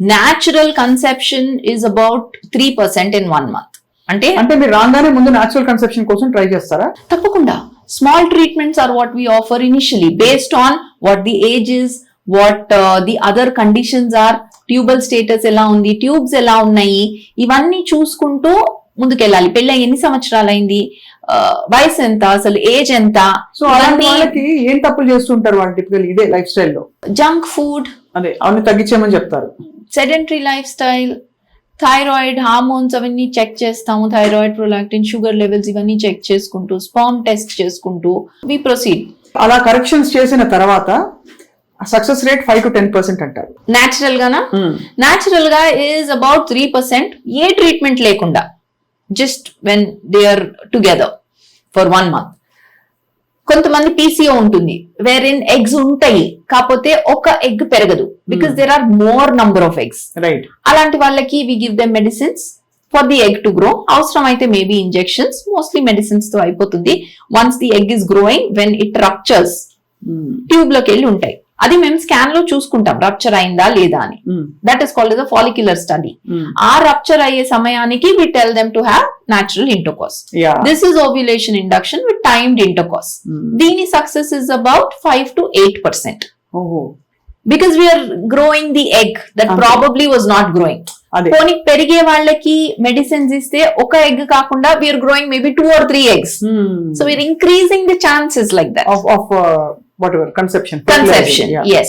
Natural conception is about 3% in 1 month. అంటే మీరు రాగానే ముందు న్యాచురల్ కన్సెప్షన్ కోసం ట్రై చేస్తారా? తప్పకుండా. Small treatments are what we offer initially based on what the age is, what the other conditions are, tubal status ఎలా ఉంది, tubes ఎలా ఉన్నాయి, ఇవన్నీ చూసుకుంటూ ముందుకెళ్ళాలి. పెళ్ళి ఎన్ని సంవత్సరాలు అయింది, వయసు ఎంత, అసలు ఏజ్ ఎంత. సో అలాంటి వాళ్ళకి ఏం తప్పులు చేస్తుంటారు వాళ్ళు టిపికల్ ఇదే లైఫ్ స్టైల్లో? జంక్ ఫుడ్, అదే అవన్నీ తగ్గించేయమని చెప్తారు. Sedentary life style, thyroid hormones అవన్నీ చెక్ చేస్తాము, థైరాయిడ్, ప్రొలాక్టిన్, షుగర్ లెవెల్స్ ఇవన్నీ చెక్ చేసుకుంటూ, స్పర్మ్ టెస్ట్ చేసుకుంటూ వి ప్రొసీడ్. అలా కరెక్షన్స్ చేసిన తర్వాత సక్సెస్ రేట్ 5 to 10% అంటారు. నేచురల్ గానా? నేచురల్ గా ఈజ్ అబౌట్ 3%. ఏ ట్రీట్మెంట్ లేకుండా, just when they are together for 1 month. కొంతమంది పీసీఓ ఉంటుంది, వేర్ ఇన్ ఎగ్స్ ఉంటాయి, కాకపోతే ఒక ఎగ్ పెరగదు, because there are more number of eggs. Right. అలాంటి వాళ్ళకి we give them medicines for the egg to grow. అవసరం అయితే మేబీ ఇంజెక్షన్స్, మోస్ట్లీ మెడిసిన్స్ తో అయిపోతుంది. Once the egg is growing, when it ruptures, tube లోకి వెళ్ళి ఉంటాయి. అది మేము స్కాన్ లో చూసుకుంటాం రప్చర్ అయిందా లేదా అని. That is called as a follicular study. ఆ రప్చర్ అయ్యే సమయానికి we tell them to have natural intercourse. This is ovulation induction with timed intercourse. దీని success is about 5 to 8%. Because we're growing the egg that probably was not growing. పోనీ పెరిగే వాళ్ళకి medicines ఇస్తే ఒక egg కాకుండా we're growing maybe 2 or 3 eggs. So we're increasing the chances like that of whatever conception, yes.